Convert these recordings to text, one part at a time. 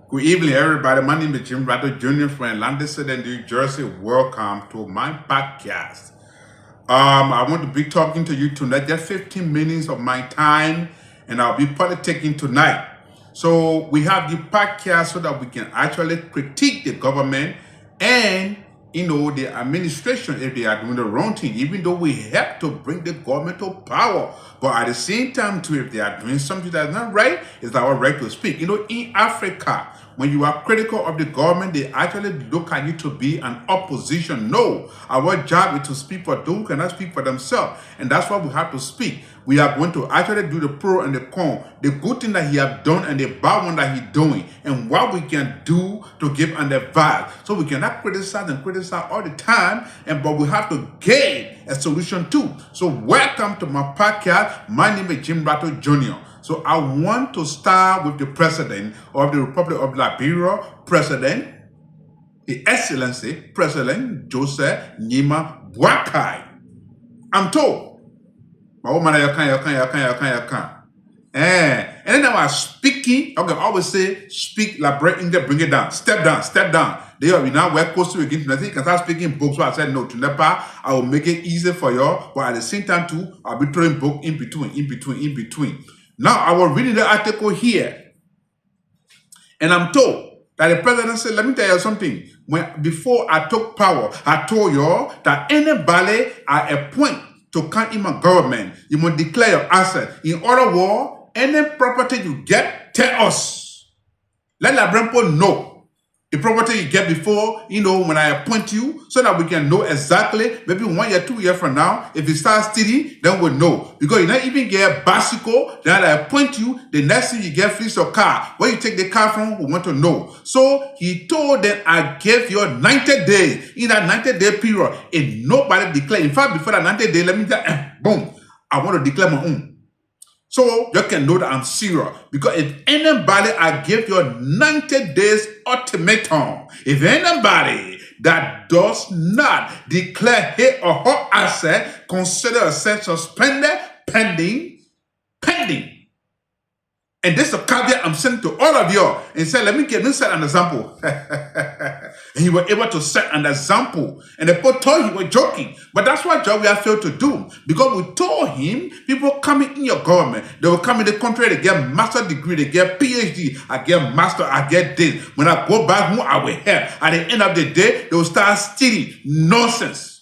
Good evening, everybody. My name is Jim Rattle Jr. from Atlanta City, New Jersey. Welcome to my podcast. I want to be talking to you tonight, just 15 minutes of my time, and I'll be politicking tonight. So we have the podcast so that we can actually critique the government and the administration if they are doing the wrong thing, even though we have to bring the government to power. But at the same time, too, if they are doing something that's not right, it's our right to speak. In Africa, when you are critical of the government, they actually look at you to be an opposition. No, our job is to speak for those who cannot speak for themselves. And that's why we have to speak. We are going to actually do the pro and the con, the good thing that he has done and the bad one that he's doing, and what we can do to give an advice. So we cannot criticize all the time, but we have to get a solution too. So welcome to my podcast. My name is Jim Rattle Jr. So I want to start with the president of the Republic of Liberia, President, His Excellency, President Joseph Nyima Boakai. I'm told. And then I was speaking, okay, I always say, speak, bring it down, step down. They are now we're close to again. I think you can start speaking books. So I said, no, to Nepal, I will make it easy for you, but at the same time, too, I'll be throwing book in between. Now, I was reading the article here, and I'm told that the president said, let me tell you something. Before I took power, I told you that anybody I appoint to come in my government, you must declare your asset. In other words, any property you get, tell us. Let Labrampo know the property you get before, when I appoint you, so that we can know exactly, maybe 1 year, 2 years from now, if it starts steady, then we'll know. Because you not even get bicycle, then I appoint you, the next thing you get fleece or car. Where you take the car from, we want to know. So he told them, I gave you 90 days. In that 90-day period, if nobody declare, in fact, before that 90 days, let me tell boom, I want to declare my own. So you can know that I'm serious. Because if anybody, I give you 90 days ultimatum. If anybody that does not declare his or her asset, consider yourself suspended, pending. And this is a caveat I'm sending to all of you. And said, let me set an example. And he was able to set an example. And the people told he was joking. But that's what job we have failed to do. Because we told him, people coming in your government, they will come in the country, they get master degree, they get PhD, I get master, I get this. When I go back home, I will help. At the end of the day, they will start stealing nonsense.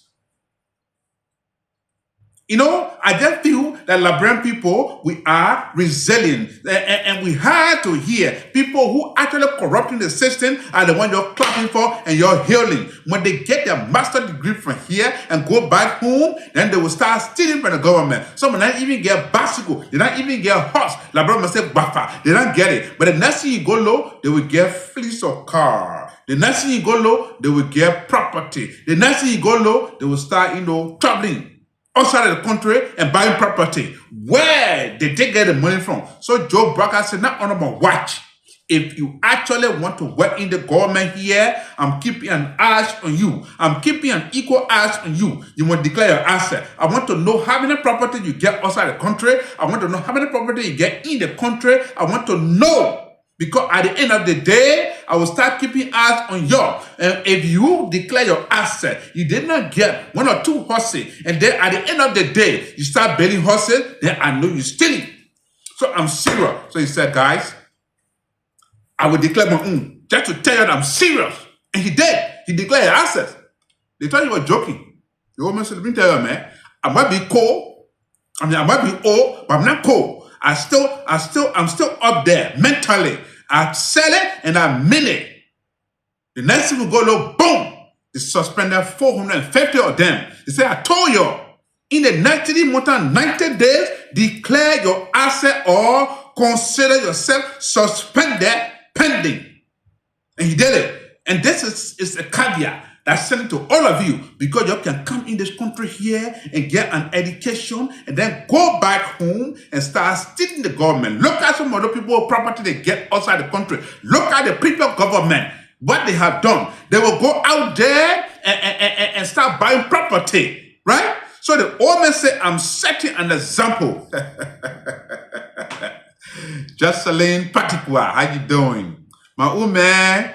I just feel that Liberian people, we are resilient. And we had to hear people who actually corrupting the system are the ones you're clapping for and you're hailing. When they get their master degree from here and go back home, then they will start stealing from the government. Some will not even get bicycle. They don't even get horse. Liberian must say buffer. They don't get it. But the next thing you go low, they will get fleece or car. The next thing you go low, they will get property. The next thing you go low, they will start, traveling outside of the country and buying property. Where did they get the money from? So Joe Brocker said, not on my watch. If you actually want to work in the government here, I'm keeping an eye on you. I'm keeping an equal eye on you. You must declare your asset. I want to know how many property you get outside the country. I want to know how many property you get in the country. I want to know. Because at the end of the day, I will start keeping eyes on you. And if you declare your asset, you did not get 1 or 2 horses, and then at the end of the day, you start building horses, then I know you're stealing. So I'm serious. So he said, guys, I will declare my own, just to tell you that I'm serious. And he did. He declared his assets. They thought you were joking. The woman said, let me tell you, man, I might be cold. I might be old, but I'm not cold. I'm still up there mentally. I sell it and I mean it. The next thing we go low, boom, they suspended 450 of them. They say, I told you, in the 90 days, declare your asset or consider yourself suspended, pending. And he did it. And this is a caveat that's sent to all of you, because you can come in this country here and get an education and then go back home and start stealing the government. Look at some other people property they get outside the country. Look at the people government, what they have done. They will go out there and start buying property, right? So the old man said, I'm setting an example. Jocelyn Patikwa, how you doing? My old man,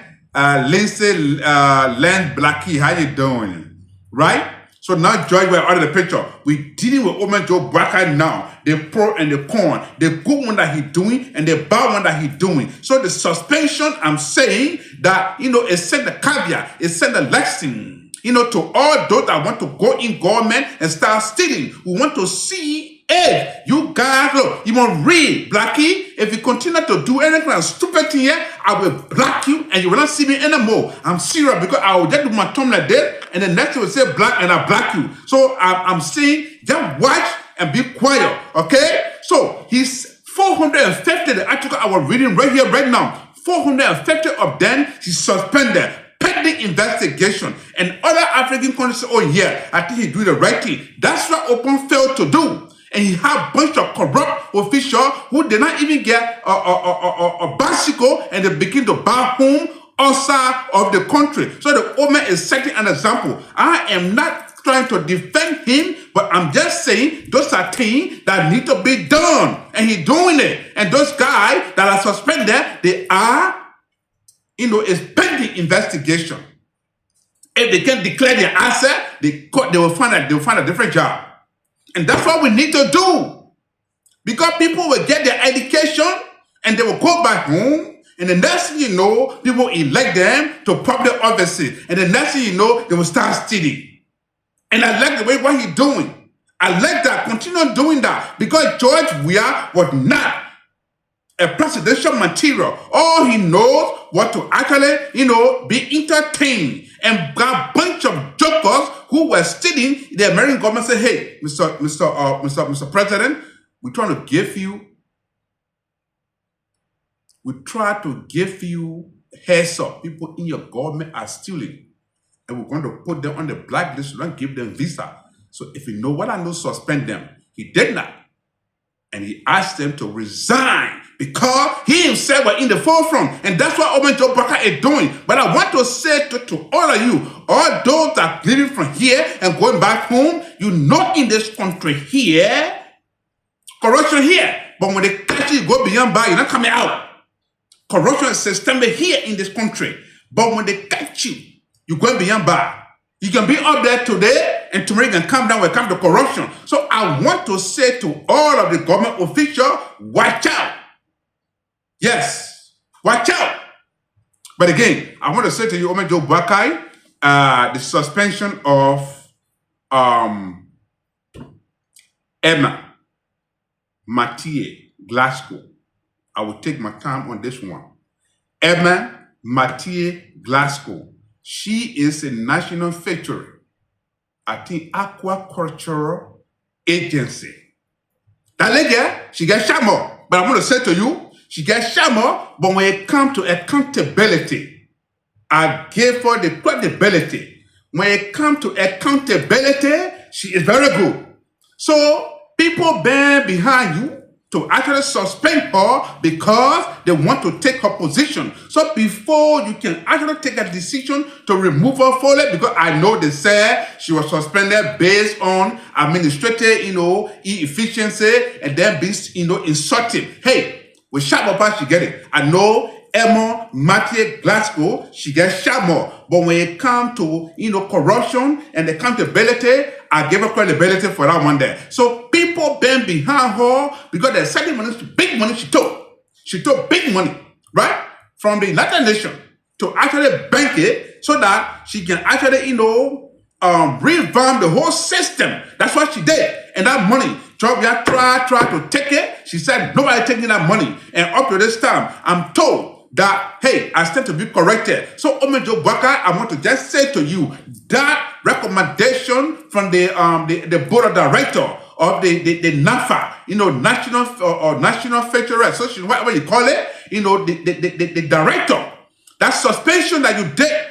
Lindsay Land Blackie, how you doing? Right? So now, George, we're out of the picture. We're dealing with old man Joe Boakai now. The pro and the con, the good one that he's doing and the bad one that he's doing. So the suspension, I'm saying that, it sent the caveat, it sent the lesson, to all those that want to go in government and start stealing. We want to see, hey, you guys, look, you want read, Blackie. If you continue to do anything kind of stupid thing here, I will block you and you will not see me anymore. I'm serious because I will just do my thumb like this and the next will say black and I block you. So I'm saying, just watch and be quiet, okay? So he's 450, the article I was reading right here, right now, 450 of them, he's suspended, pending investigation. And other African countries say, oh yeah, I think he's doing the right thing. That's what Open failed to do. And he had a bunch of corrupt officials who did not even get a bicycle and they begin to buy home outside of the country. So the old man is setting an example. I am not trying to defend him, but I'm just saying those are things that need to be done. And he's doing it. And those guys that are suspended, they are, it's pending investigation. If they can declare their asset, they will find a different job. And that's what we need to do. Because people will get their education and they will go back home. And the next thing you know, people elect them to public offices. And the next thing you know, they will start stealing. And I like the way what he's doing. I like that. Continue doing that. Because George Weah was not a presidential material. All he knows was to actually, be entertained. And got a bunch of jokers who were stealing. The American government said, hey, Mr. President, we try to give you heads up. People in your government are stealing. And we're going to put them on the blacklist. We don't give them visa. So if you know what I know, suspend them. He did not. And he asked them to resign because he himself was in the forefront. And that's what Open Joe Boakai is doing. But I want to say to all of you, all those that are living from here and going back home, in this country here, corruption here. But when they catch you, go beyond bar, you're not coming out. Corruption is systemic here in this country. But when they catch you, you're going beyond bar. You can be up there today and tomorrow you can come down when it comes to corruption. So I want to say to all of the government officials, watch out. Yes, watch out. But again, I want to say to you, Omen Joe Boakai, the suspension of Emma Mathieu Glasgow. I will take my time on this one. Emma Mathieu Glasgow. She is a national feature at the Aquaculture Agency. That lady, she gets shot more. But I'm going to say to you, she gets shot more, but when it comes to accountability, I give her the credibility. When it comes to accountability, she is very good. So people band behind you to actually suspend her because they want to take her position. So before you can actually take a decision to remove her fully, because I know they said she was suspended based on administrative, efficiency and then being, insulting. Hey, with sharp up, she get it. I know Emma Mathieu Glasgow, she gets shot more. But when it comes to, corruption and accountability, I give her credibility for that one there. So people been behind her because there's certain money, big money she took. She took big money, right? From the United Nations to actually bank it so that she can actually, revamp the whole system. That's what she did. And that money, Georgia tried to take it. She said, nobody taking that money. And up to this time, I'm told that, hey, I stand to be corrected. So, Omen Joe Boakai, I want to just say to you that recommendation from the board of director of the NAFA, National Factory Association, whatever you call it, the director, that suspension that you did,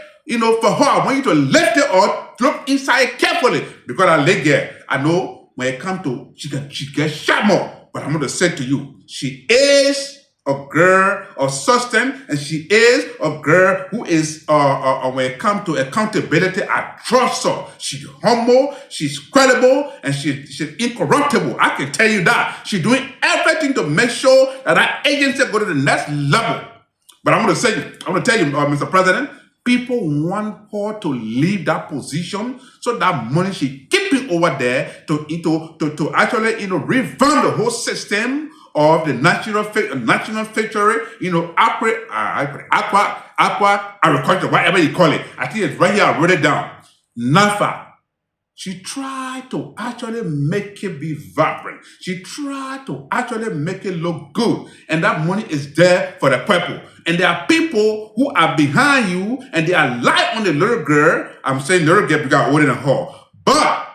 for her, I want you to lift it up, look inside carefully, because I lay there, I know when it comes to, she gets shot more, but I'm going to say to you, she is a girl of substance, and she is a girl who is, when it comes to accountability, I trust her. She's humble, she's credible, and she's incorruptible. I can tell you that. She's doing everything to make sure that our agency go to the next level. But I'm going to tell you, Mr. President, people want her to leave that position so that money she keeping over there to actually, revamp the whole system of the national fishery, aqua, agriculture, whatever you call it. I think it's right here. I wrote it down. NAFA. She tried to actually make it be vibrant. She tried to actually make it look good. And that money is there for the people. And there are people who are behind you and they are light on the little girl. I'm saying little girl because I'm older than her. But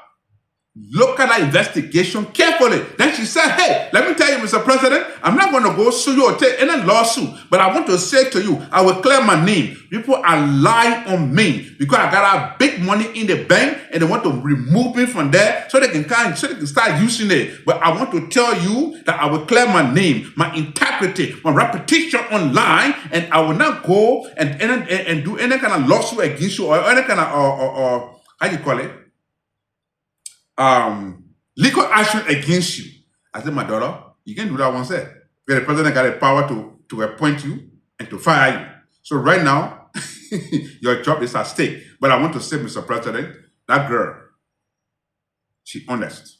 look at that investigation carefully. Then she said, hey, let me tell you, Mr. President, I'm not going to go sue you or take any lawsuit, but I want to say to you, I will clear my name. People are lying on me because I got a big money in the bank and they want to remove me from there so they can start using it. But I want to tell you that I will clear my name, my integrity, my reputation online, and I will not go and do any kind of lawsuit against you or any kind of, how do you call it? Legal action against you. I said, my daughter, you can do that once there. Because the president got the power to appoint you and to fire you. So right now, your job is at stake. But I want to say, Mr. President, that girl, she's honest.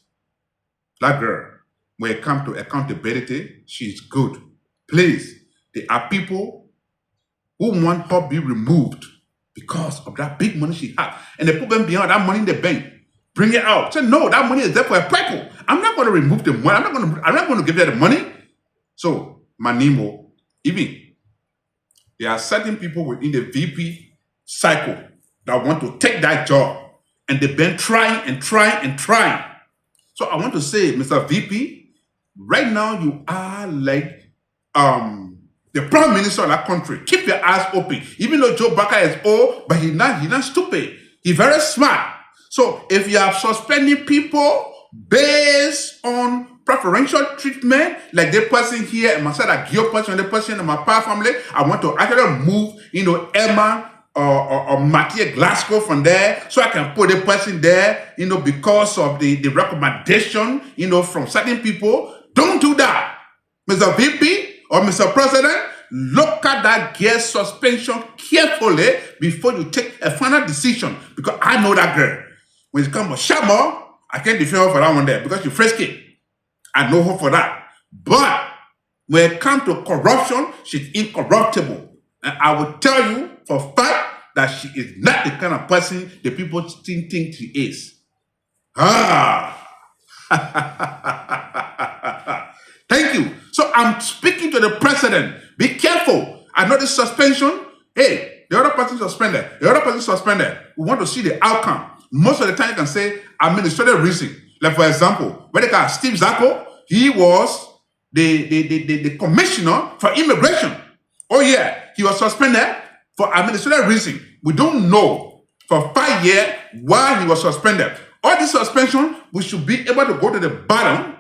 That girl, when it comes to accountability, she's good. Please, there are people who want her to be removed because of that big money she has. And they put them behind that money in the bank. Bring it out. Say, no, that money is there for a people. I'm not going to remove the money. I'm not going to give you the money. So, Manimo, even there are certain people within the VP cycle that want to take that job. And they've been trying and trying and trying. So I want to say, Mr. VP, right now you are like the prime minister of that country. Keep your eyes open. Even though Joe Boakai is old, but he's not stupid. He's very smart. So if you are suspending people based on preferential treatment, like the person here, and myself, a Gio person, the person in my power family, I want to actually move, Emma or Mattia Glasgow from there, so I can put the person there, because of the recommendation, from certain people. Don't do that, Mr. VP or Mr. President. Look at that guest suspension carefully before you take a final decision, because I know that girl. When it comes to Shamo, I can't defend her for that one there because she's frisky. I know her for that. But when it comes to corruption, she's incorruptible. And I will tell you for a fact that she is not the kind of person the people think she is. Thank you. So I'm speaking to the president. Be careful. I know this suspension. Hey, the other person suspended. The other person suspended. We want to see the outcome. Most of the time you can say administrative reason. Like for example, when they got Steve Zako, he was the commissioner for immigration. Oh yeah, he was suspended for administrative reason. We don't know for 5 years why he was suspended. All this suspension, we should be able to go to the bottom.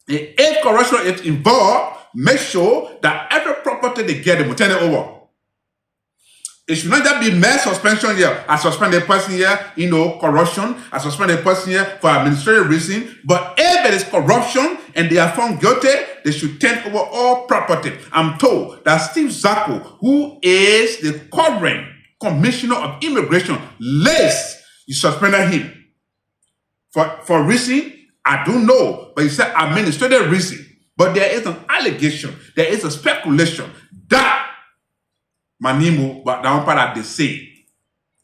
And if corruption is involved, make sure that every property they get, they will turn it over. It should not just be mere suspension here. I suspend a person here, corruption. I suspend a person here for administrative reason. But if there is corruption and they are found guilty, they should turn over all property. I'm told that Steve Zako, who is the current commissioner of immigration, you suspended him. For reason, I don't know. But he said administrative reason. But there is an allegation, there is a speculation that Manimo, but that one part that they say.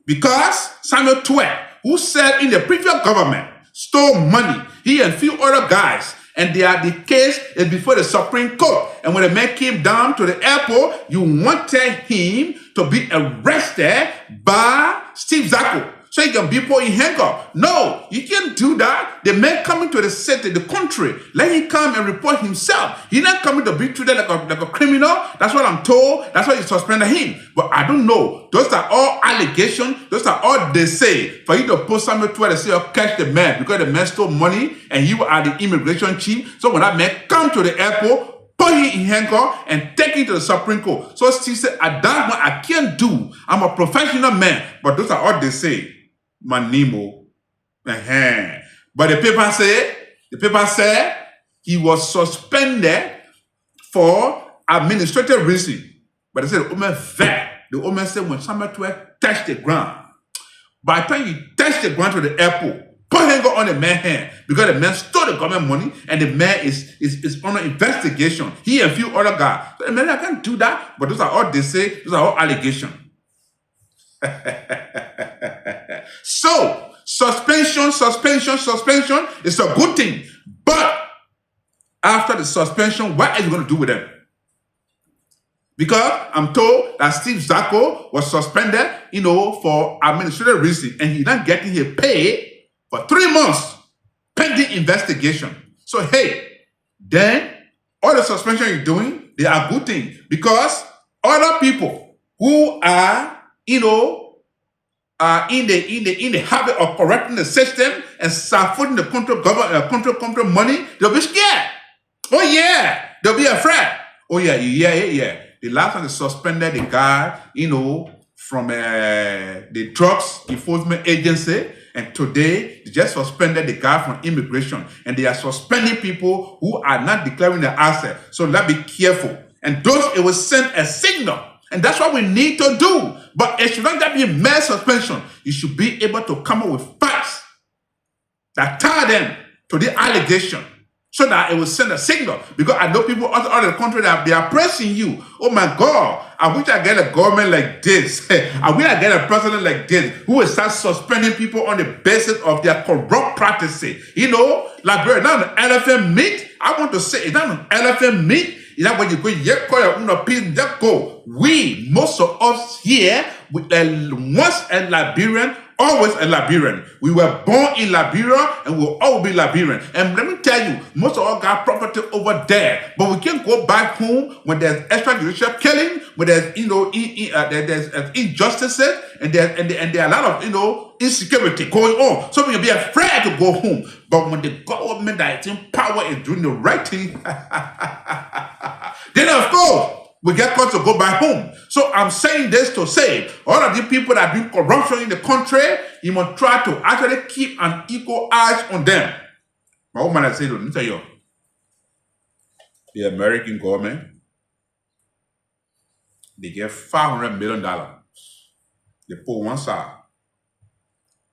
Because Samuel Twe, who said in the previous government, stole money, he and few other guys, and the case is before the Supreme Court. And when the man came down to the airport, you wanted him to be arrested by Steve Zako, so he can be put in handcuffs. No, you can't do that. The man coming to the city, the country, let him come and report himself. He's not coming to be treated like a criminal. That's what I'm told. That's why you suspended him. But I don't know. Those are all allegations. Those are all they say. For you to post something to say, oh, catch the man because the man stole money and you are the immigration chief. So when that man come to the airport, put him in handcuffs and take him to the Supreme Court. So she said, at that one, I can't do. I'm a professional man. But those are all they say. Manimo. But the paper said he was suspended for administrative reason. But they said the woman vet. The woman said when somebody touch the ground, by the time you touch the ground to the airport, put hanger on the man's hand because the man stole the government money and the man is under investigation. He and a few other guys. So the man, I can't do that. But those are all they say. Those are all allegations. So suspension is a good thing. But after the suspension, what are you going to do with them? Because I'm told that Steve Zacko was suspended, for administrative reasons, and he's not getting his pay for 3 months pending investigation. So hey, then all the suspension you're doing, they are good things because other people who are, in the habit of corrupting the system and supporting the control money, they'll be scared. Oh yeah, they'll be afraid. Oh yeah. The last time they suspended the guy, from the Drugs Enforcement Agency, and today they just suspended the guy from immigration, and they are suspending people who are not declaring their asset. So let's be careful. And it will send a signal, and that's what we need to do. But it should not just be a mere suspension. You should be able to come up with facts that tie them to the allegation, so that it will send a signal. Because I know people all over the country that they are pressing you. Oh my God, I wish I get a government like this. I wish I get a president like this who will start suspending people on the basis of their corrupt practices. Like we're not an elephant meat. I want to say it's not an elephant meat. When you go, you call your own opinion, just go. Most of us here, once a Liberian, always a Liberian. We were born in Liberia and we'll all be Liberian. And let me tell you, most of us got property over there. But we can't go back home when there's extrajudicial killing, when there's there's injustices, and there are a lot of insecurity going on. So we can be afraid to go home. But when the government that is in power is doing the right thing, then of course we get caught to go back home. So I'm saying this to say, all of the people that do corruption in the country, you must try to actually keep an equal eyes on them. My woman has said, let me tell you, the American government, they get $500 million. They put one side.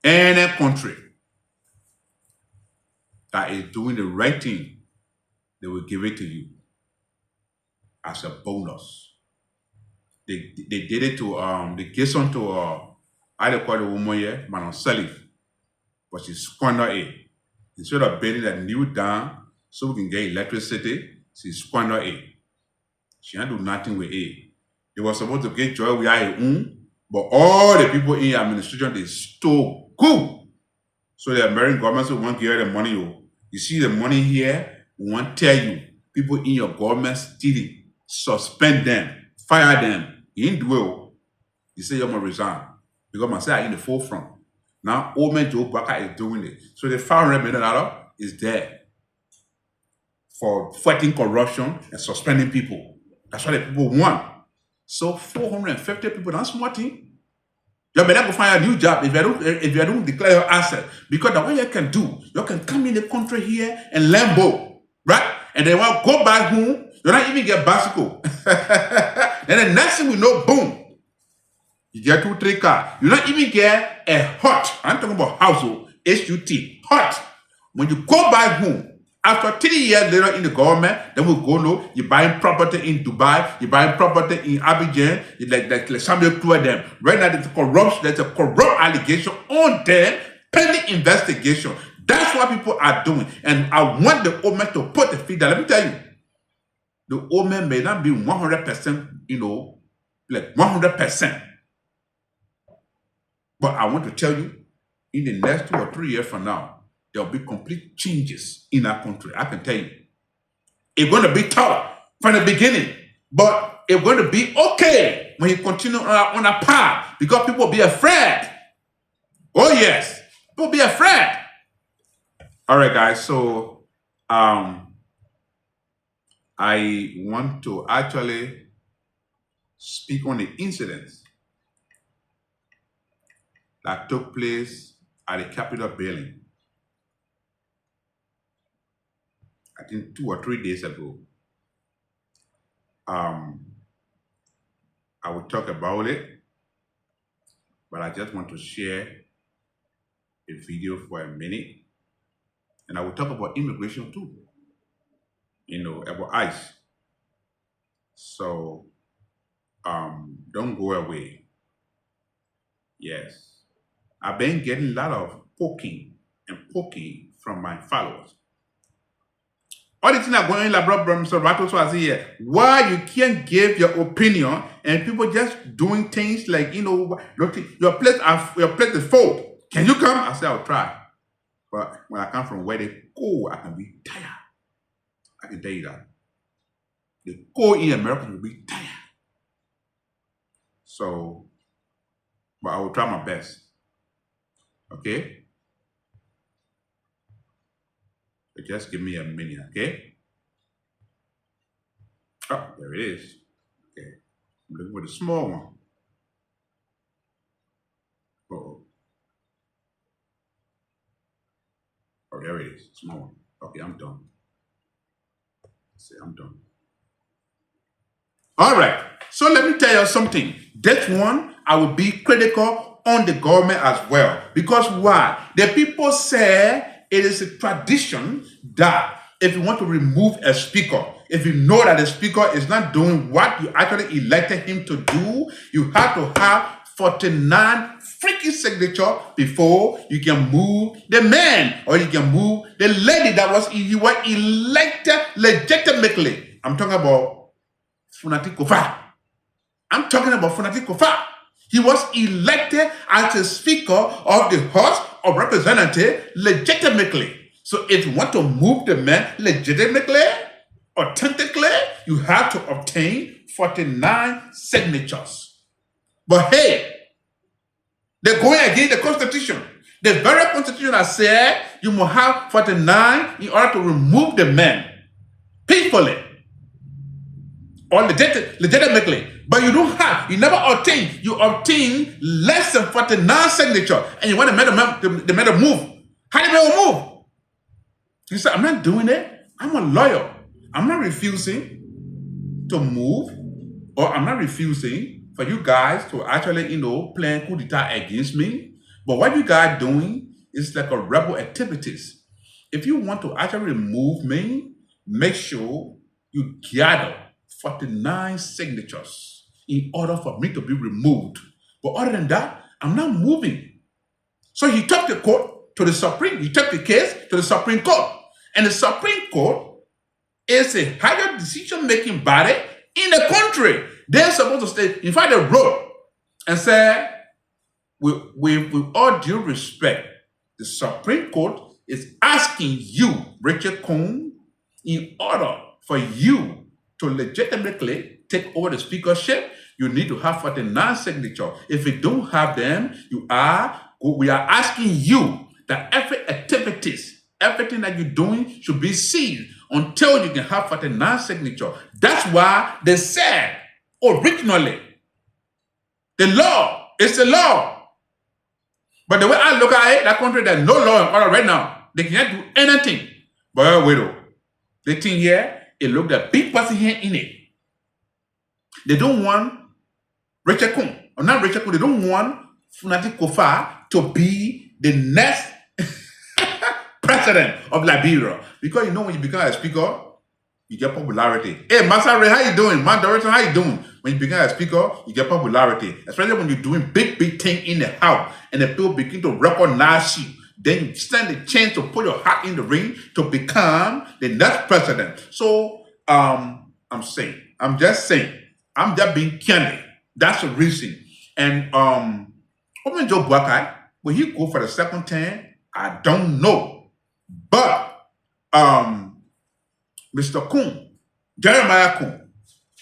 Any country that is doing the right thing, they will give it to you as a bonus. They did it to they gave some to I don't call the woman here, Madam Salif, but she squandered it. Instead of building a new dam so we can get electricity, she squandered it. She didn't do nothing with it. They were supposed to get joy with her own, but all the people in administration, they stole good. So the American government said, we want to give her the money. You see the money here, we want to tell you, people in your government stealing, suspend them, fire them. You didn't do it. You say you're going to resign. Because myself are in the forefront. Now, old man Joe Boakai is doing it. So the $500 million is there for fighting corruption and suspending people. That's what the people want. So 450 people, that's small thing. You better go find a new job if you don't declare your asset. Because the way you can do, you can come in the country here and lambo, right? And then when you go back home, you don't even get bicycle. And the next thing we know, boom, you get 2-3 cars. You don't even get a hut. I'm talking about household, H-U-T, hut. When you go back home, after 3 years later in the government, then we'll go know you're buying property in Dubai, you're buying property in Abidjan, like somebody clear them. Right now, there's a corrupt allegation on them, pending investigation. That's what people are doing. And I want the old man to put the feet down. Let me tell you, the old man may not be 100%, like 100%. But I want to tell you, in the next 2 or 3 years from now, there will be complete changes in our country. I can tell you. It's going to be tough from the beginning, but it's going to be okay when you continue on a path because people will be afraid. Oh, yes. People will be afraid. All right, guys. So, I want to actually speak on the incidents that took place at the Capitol building. I think 2 or 3 days ago. I will talk about it, but I just want to share a video for a minute. And I will talk about immigration too, about ICE. So don't go away. Yes. I've been getting a lot of poking from my followers. All the things are going like so Rato was here. Why you can't give your opinion and people just doing things like your plate is full. Can you come? I said I'll try. But when I come from where they go, I can be tired. I can tell you that. The go in America will be tired. So, but I will try my best. Okay? So just give me a minute, okay? Oh, there it is. Okay. I'm looking for the small one. Uh-oh. Oh, there it is. Small one. Okay, I'm done. See, I'm done. All right. So let me tell you something. That one, I will be critical on the government as well. Because why? The people say it is a tradition that if you want to remove a speaker, if you know that the speaker is not doing what you actually elected him to do, you have to have 49 freaking signature before you can move the man or you can move the lady that was elected legitimately. I'm talking about Funati Kofa. I'm talking about Funati Kofa. He was elected as a speaker of the House of Representatives legitimately. So if you want to move the man legitimately, authentically, you have to obtain 49 signatures. But hey, they're going against the Constitution. The very Constitution has said you must have 49 in order to remove the man peacefully or legitimately. But you don't have, you never obtain, you obtain less than 49 signatures and you want the man to move. How do you move? You say, I'm not doing it. I'm a lawyer. I'm not refusing to move, or I'm not refusing for you guys to actually, plan coup d'etat against me. But what you guys doing is like a rebel activities. If you want to actually remove me, make sure you gather 49 signatures in order for me to be removed. But other than that, I'm not moving. So he took the court to the Supreme. He took the case to the Supreme Court. And the Supreme Court is a higher decision-making body in the country. They're supposed to stay. In fact, they wrote and said, with all due respect, the Supreme Court is asking you, Richard Cohn, in order for you to legitimately take over the speakership, you need to have 49 signatures. If you don't have them, we are asking you that every activities, everything that you're doing should be seized until you can have 49 signatures. That's why they said originally, the law is the law. But the way I look at it, that country, there's no law in order right now. They can't do anything. But wait, the thing here, it looked a big person here in it. They don't want Richard Cohn, or not Richard Cohn, they don't want Funati Kofa to be the next president of Liberia. Because when you become a speaker, you get popularity. Hey, Master Ray, how you doing? Man, Director, how you doing? When you become a speaker, you get popularity. Especially when you're doing big thing in the house and the people begin to recognize you. Then you stand the chance to put your hat in the ring to become the next president. So, I'm just saying, I'm just being candid. That's the reason. And when Joe Boakai, will he go for the second term? I don't know. But Mr. Kuhn, Jeremiah Kuhn,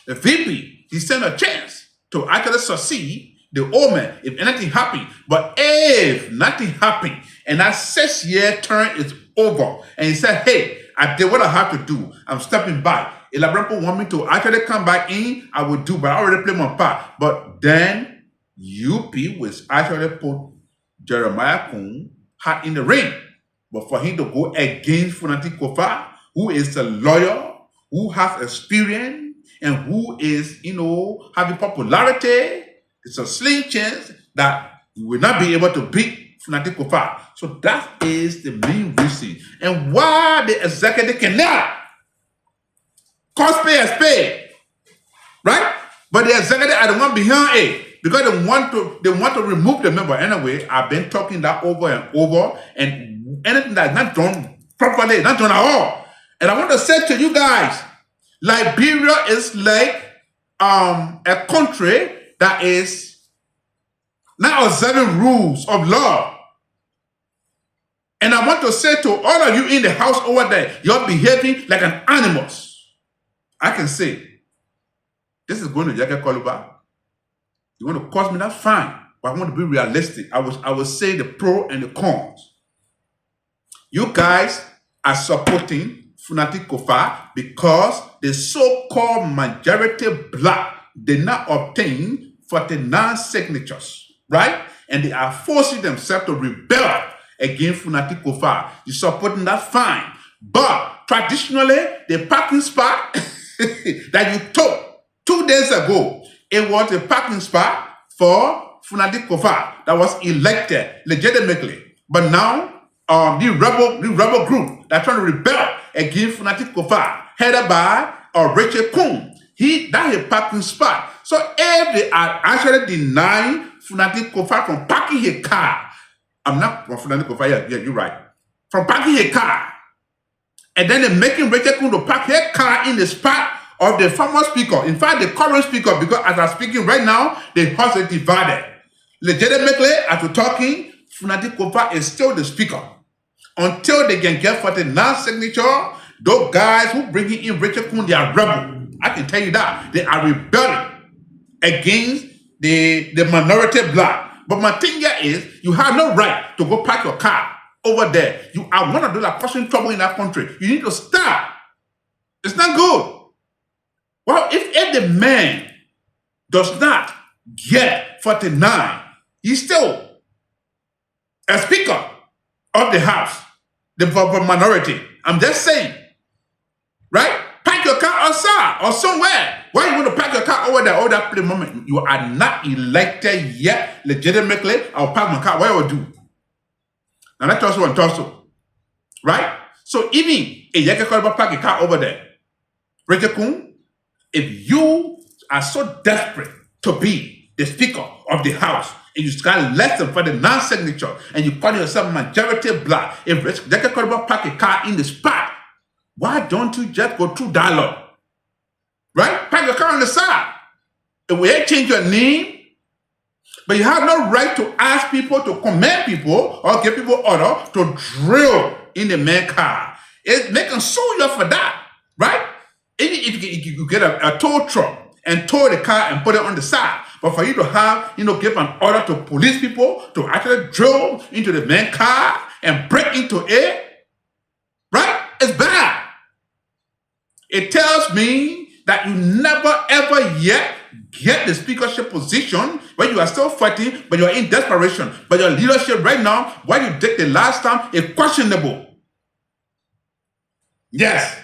the VP, he stand a chance to actually succeed the old man if anything happens. But if nothing happens and that 6-year term is over, and he said, hey, I did what I have to do. I'm stepping back. If Labrampo want me to actually come back in, I will do, but I already played my part. But then UP will actually put Jeremiah Kuhn hat in the ring. But for him to go against Funati Kofa, who is a lawyer, who has experience, and who is, having popularity, it's a slim chance that you will not be able to beat Funati Kofa. So that is the main reason. And why the executive cannot cosplay as pay, right? But the executive are the one behind it because they want to remove the member. Anyway, I've been talking that over and over, and anything that's not done properly, not done at all. And I want to say to you guys, Liberia is like a country that is not observing rules of law. And I want to say to all of you in the house over there, you're behaving like an animals. I can say, this is going to Yaka Koluba. You want to cost me that? Fine. But I want to be realistic. I will say the pro and the cons. You guys are supporting Funati Kofa because the so-called majority black did not obtain 49 signatures, right? And they are forcing themselves to rebel against Funati Kofa. You're supporting that? Fine. But traditionally, the parking spot that you took 2 days ago, it was a parking spot for Funati Kofa that was elected legitimately. But now, the rebel group that's trying to rebel against Funati Kofa, headed by Rachel Kuhn, that's a parking spot. So if they are actually denying Funati Kofa from parking his car, I'm not from Funati Kofa, yeah, you're right, from parking his car, and then they're making Rachel Kuhn to park her car in the spot of the former speaker. In fact, the current speaker, because as I'm speaking right now, the house is divided. Legitimately, as we're talking, Funati Kofa is still the speaker. Until they can get 49 signature, those guys who bring in Rachel Kuhn, they are rebel. I can tell you that. They are rebelling against the minority black. But my thing here is, you have no right to go park your car over there. You are one of those that are causing trouble in that country. You need to stop. It's not good. Well, if the man does not get 49, he's still a speaker of the house, the minority. I'm just saying, right? Park your car outside or somewhere. Why you want to park your car over there? Over that play moment, you are not elected yet legitimately. I'll park my car. What I will do? Now let's also on Torso, right? So even if you can park a car over there, Rachel Kuhn, if you are so desperate to be the speaker of the house and you got less than for the non-signature and you call yourself majority black, if Jackie Koriba park a car in the spot, why don't you just go through dialogue? Right? Park your car on the side. If we ain't change your name, but you have no right to ask people to command people or give people order to drill in the main car. They can sue you for that, right? If you get a tow truck and tow the car and put it on the side, but for you to have, give an order to police people to actually drill into the main car and break into it, right? It's bad. It tells me that you never ever yet get the speakership position where you are still fighting, but you are in desperation. But your leadership right now, what you did the last time, is questionable. Yes.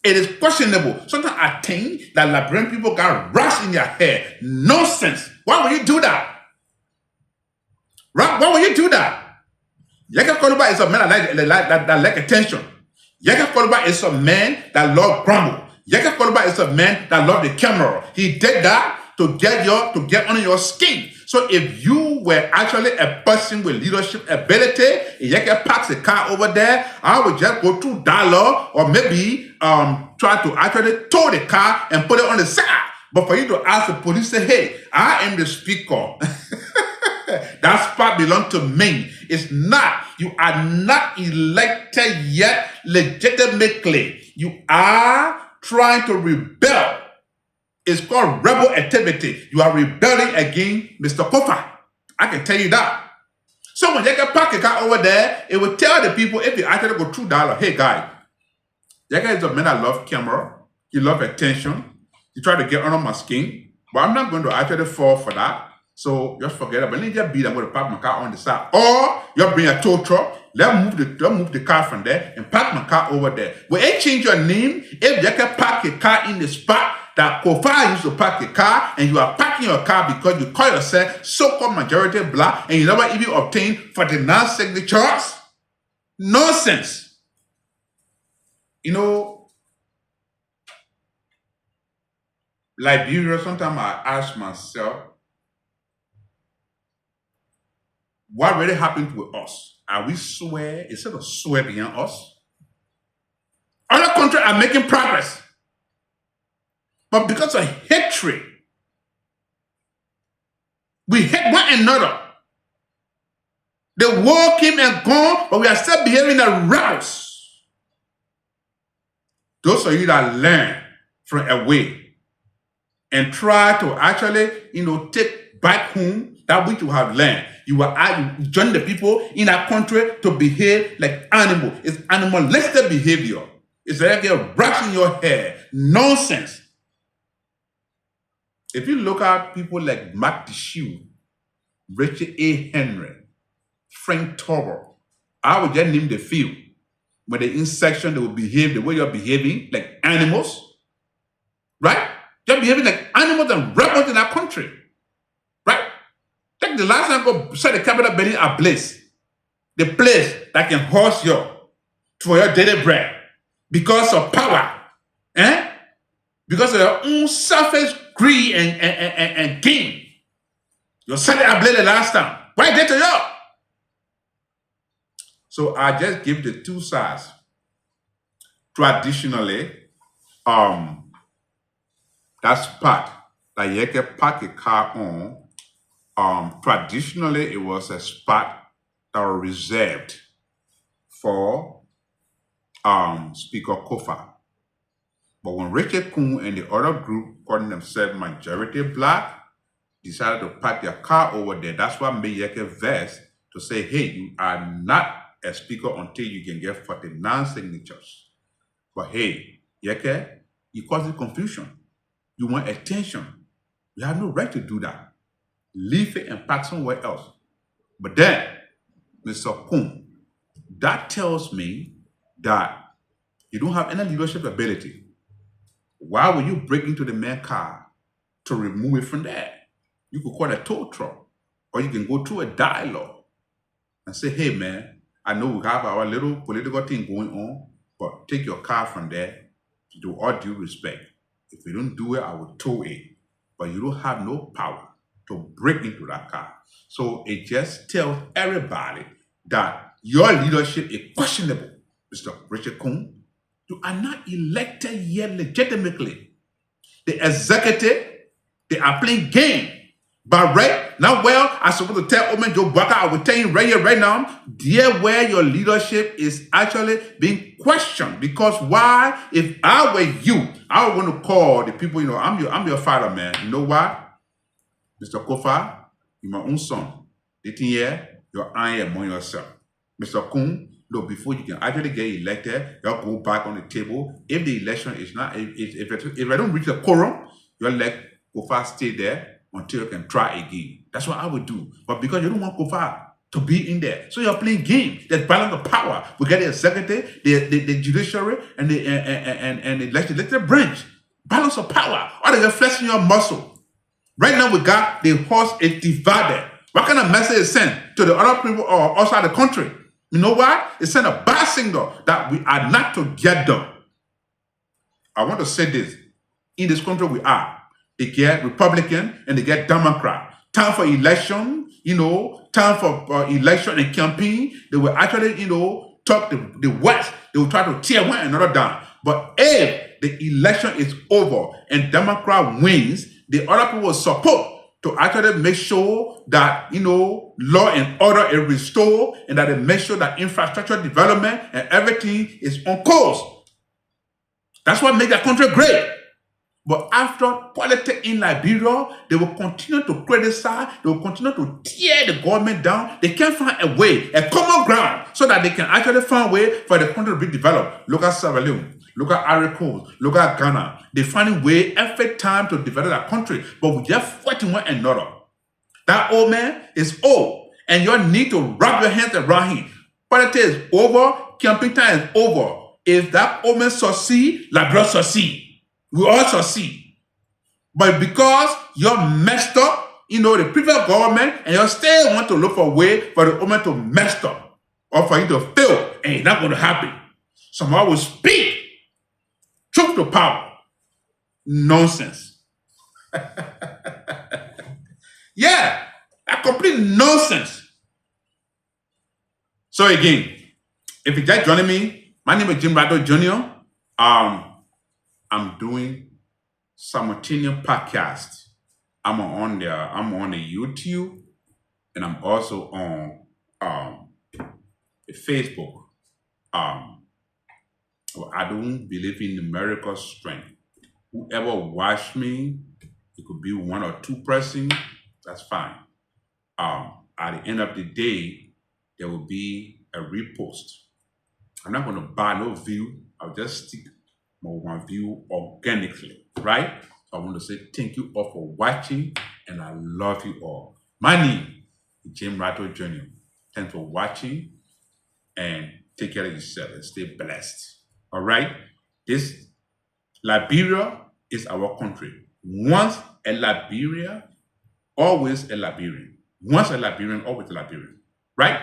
It is questionable. Sometimes I think that Liberian people got rats in their hair. Nonsense. Why would you do that? Right? Why would you do that? Yaka Koluba is a man that like attention. Yaka Koluba is a man that loves grumble. Yaka Koluba is a man that loves the camera. He did that to get under your skin. So if you were actually a person with leadership ability, if Yaka parks a car over there, I would just go through dialogue or maybe try to actually tow the car and put it on the side. But for you to ask the police, say, hey, I am the speaker. That spot belongs to me. It's not. You are not elected yet legitimately. You are trying to rebel. It's called rebel activity. You are rebelling against Mr. Kofa. I can tell you that. So when you can park a car over there, it will tell the people, if you actually go through dialogue, hey guy, that guy is a man that loves camera. He loves attention. He try to get under my skin. But I'm not going to actually fall for that. So just forget about it. Let me just beat. I'm going to park my car on the side, or you bring a tow truck. Let's move the car from there and park my car over there. We ain't change your name if you can park your car in the spot that Kofa used to park your car, and you are parking your car because you call yourself so-called majority black, and you never even obtain 49 signatures. Nonsense. You know, Liberia. Sometimes I ask myself, what really happened with us? Are we swear instead of swear behind us? Other countries are making progress. But because of hatred, we hate one another. The war came and gone, but we are still behaving as rebels. Those of you that learn from away and try to actually, take back home that which you have learned. You will join the people in our country to behave like animals. It's animalistic behavior. It's like a brush in your hair. Nonsense. If you look at people like Mark Tissue, Richard A. Henry, Frank Toro, I would just name the few. When they're in section, they will behave the way you're behaving, like animals. Right? You're behaving like animals and rebels in our country. Right? Take the last time go set the Capitol building ablaze. The place that can host you for your daily bread. Because of power. Because of your own selfish greed and gain. You set it ablaze the last time. Why did you? So I just give the two sides. Traditionally, that spot that you can park a car on, traditionally it was a spot that was reserved for Speaker Kofa. But when Richard Kuhn and the other group calling themselves majority black decided to park their car over there, that's what made Yeke vex to say, hey, you are not a speaker until you can get 49 signatures. But hey, Yeke, you caused confusion. You want attention. You have no right to do that. Leave it and park somewhere else. But then, Mr. Kuhn, that tells me that you don't have any leadership ability. Why would you break into the main car to remove it from there? You could call a tow truck, or you can go through a dialogue and say, hey man, I know we have our little political thing going on, but take your car from there to do all due respect. If you don't do it, I will tow it. But you don't have no power to break into that car. So it just tells everybody that your leadership is questionable, Mr. Richard Kuhn. You are not elected yet legitimately. The executive, they are playing game. But right now, I'm supposed to tell Omen Joe Boakai, I will tell you right here, right now, there where your leadership is actually being questioned. Because why? If I were you, I would want to call the people, I'm your father, man. You know what? Mr. Kofa, you're my own son. The thing here, you're iron among yourself. Mr. Kuhn, no, before you can actually get elected, you'll go back on the table. If the election is not, if I don't reach the quorum, you'll let Kofa stay there until you can try again. That's what I would do. But because you don't want Kofa to be in there, so you're playing games. There's balance of power. We get the executive, the judiciary, and the legislative branch. Balance of power. Or they're flexing your muscle. Right now, we got the horse is divided. What kind of message is sent to the other people or outside the country? You know what? It sent a bad signal that we are not together. I want to say this. In this country we are. They get Republican and they get Democrat. Time for election, time for election and campaign. They will actually, talk the West. They will try to tear one another down. But if the election is over and Democrat wins, the other people will support to actually make sure that, law and order is restored and that they make sure that infrastructure development and everything is on course. That's what makes that country great. But after politics in Liberia, they will continue to criticize, they will continue to tear the government down. They can't find a way, a common ground, so that they can actually find a way for the country to be developed. Look at Sierra Leone, look at Ivory Coast, look at Ghana. They find a way every time to develop that country, but we just fighting one another. That old man is old, and you need to wrap your hands around him. Politics is over, campaign time is over. If that old man succeed, Liberia succeed. We all succeed. But because you're messed up, the previous government, and you still want to look for a way for the government to mess up or for you to fail, and it's not going to happen. Someone will speak truth to power. Nonsense. Yeah, that complete nonsense. So again, if you're just joining me, my name is Jim Rado Jr. I'm doing simultaneous podcast. I'm on there. I'm on the YouTube, and I'm also on the Facebook. I don't believe in numerical strength. Whoever watch me, it could be one or two person. That's fine. At the end of the day, there will be a repost. I'm not going to buy no view. I'll just stick my one view organically, right? So I want to say thank you all for watching, and I love you all. My name is Jim Rattle Jr. Thanks for watching, and take care of yourself and stay blessed. All right? This Liberia is our country. Once a Liberia, always a Liberian. Once a Liberian, always a Liberian. Right?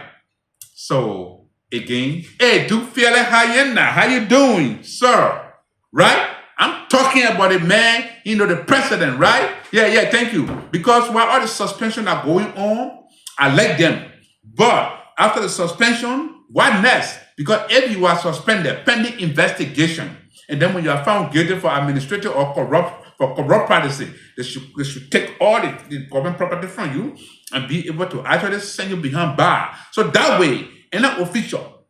So, again, hey, Duke Fiele, how you doing, sir? Right? I'm talking about it, man. The president, right? Yeah, thank you. Because while all the suspension are going on, I like them. But after the suspension, what next? Because if you are suspended, pending investigation, and then when you are found guilty for administrative or corrupt practices, they should take all the government property from you and be able to actually send you behind bar. So that way, any official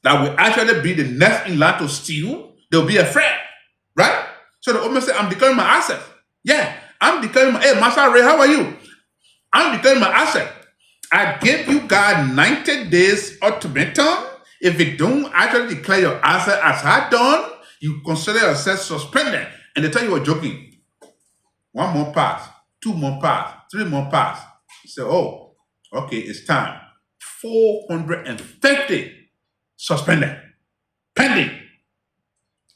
that will actually be the next in line to steal, they'll be afraid, right? So the owner said, I'm declaring my asset. Yeah, I'm declaring my, hey, Master Ray, how are you? I'm declaring my asset. I give you guys 90 days ultimatum. If you don't actually declare your asset as I done, you consider yourself suspended. And they tell you you're joking. One more pass, two more pass, three more pass. You say, oh, okay, it's time. 450 suspended, pending.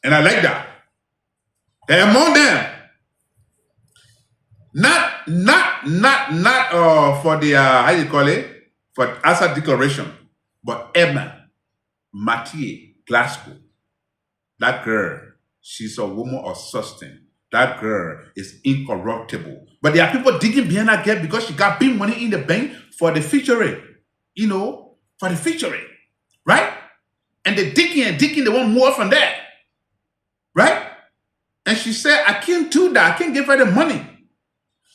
And I like that. They're among them. Not for the, how you call it? For asset declaration. But Emma Mathieu Glasgow, that girl, she's a woman of substance. That girl is incorruptible. But there are people digging behind that girl because she got big money in the bank for the featuring. For the featuring. Right? And they're digging, they want more from that. Right? And she said, I can't do that. I can't give her the money.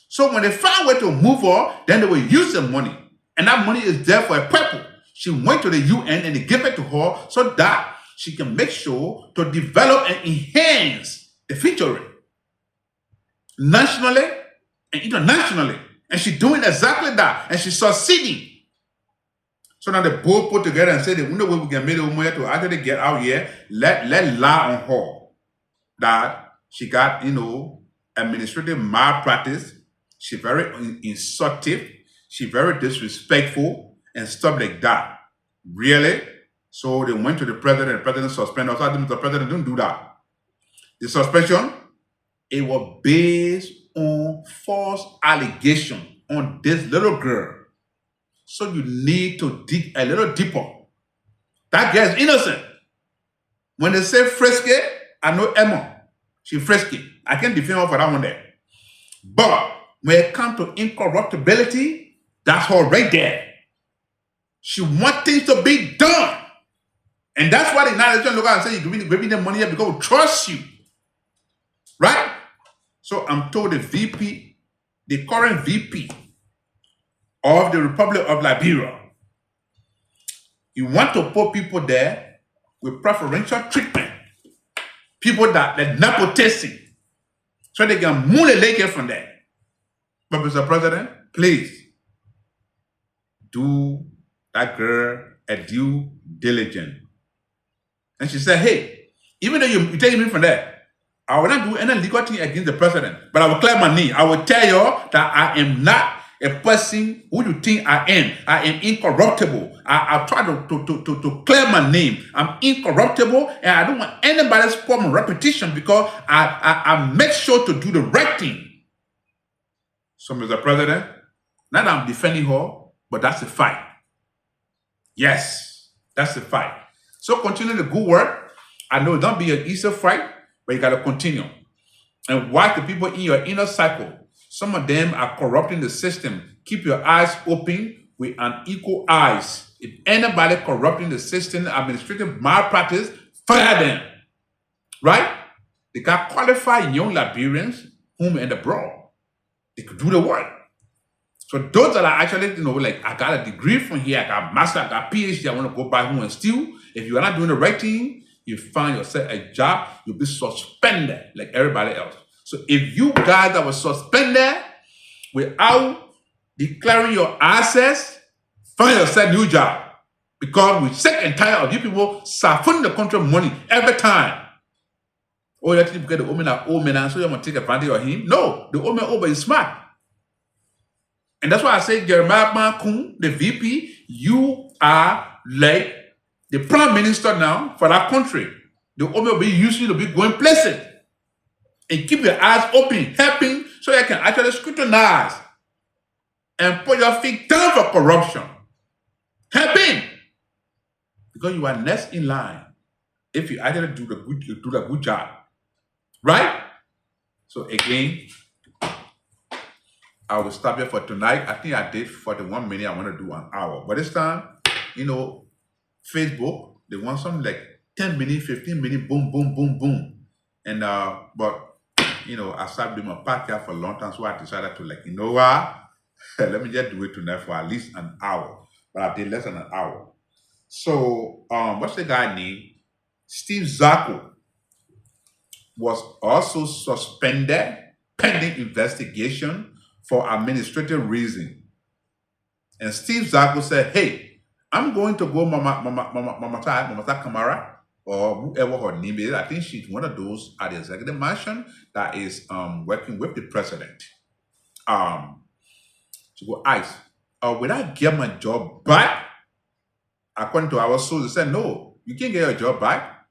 So when they find a way to move her, then they will use the money. And that money is there for a purpose. She went to the UN and they gave it to her so that she can make sure to develop and enhance the featuring nationally and internationally. And she's doing exactly that. And she's succeeding. So now they both put together and say the only way we can make the woman to actually get out here, let lie on her that she got, administrative malpractice. She's very insultive. She's very disrespectful and stuff like that. Really? So they went to the president. The president suspended. Also, the president didn't do that. The suspension, it was based on false allegation on this little girl. So you need to dig a little deeper. That girl is innocent. When they say frisky, I know Emma. She's frisky. I can't defend her for that one there. But when it comes to incorruptibility, that's her right there. She wants things to be done. And that's why the United States look out and say, you're giving them money here because we trust you. Right? So I'm told the VP, the current VP of the Republic of Liberia, you want to put people there with preferential treatment. People that nepotism. So they can move the leg from there. But Mr. President, please do that girl a due diligence. And she said, hey, even though you take me from there, I will not do any legal thing against the president, but I will clear my knee. I will tell you that I am not a person who you think I am. I am incorruptible. I try to clear my name. I'm incorruptible, and I don't want anybody's form of repetition because I make sure to do the right thing. So, Mr. President, not that I'm defending her, but that's a fight. Yes, that's a fight. So continue the good work. I know it don't be an easy fight, but you got to continue. And watch the people in your inner cycle. Some of them are corrupting the system. Keep your eyes open with an equal eyes. If anybody corrupting the system, administrative malpractice, fire them. Right? They can qualify young Liberians, home and abroad. They could do the work. So those that are actually, like I got a degree from here, I got a master, I got a PhD, I want to go back home and steal. If you are not doing the right thing, you find yourself a job, you'll be suspended like everybody else. So if you guys that were suspended without declaring your assets, find yourself a new job. Because we're sick and tired of you people siphonning the country money every time. Oh, you think because the old man are old man, and so you want to take advantage of him? No, the old man over is smart. And that's why I say, Jeremiah Mankun, the VP, you are like the prime minister now for that country. The old man will be using to be going places. And keep your eyes open, helping, so you can actually scrutinize and put your feet down for corruption. Helping. Because you are next in line if you actually do the good job. Right? So again, I will stop here for tonight. I think I did 41 minutes. I want to do an hour. But this time, Facebook, they want something like 10 minutes, 15 minutes, boom, boom, boom, boom. And but I started doing my podcast for a long time, so I decided to what? Let me just do it tonight for at least an hour. But I did less than an hour. So what's the guy name? Steve Zacco was also suspended pending investigation for administrative reason. And Steve Zacco said, hey, I'm going to go Mamata Kamara, or whoever her name is. I think she's one of those at the executive mansion that is working with the president. To go ICE. Will I get my job back? According to our sources, they said, no, you can't get your job back.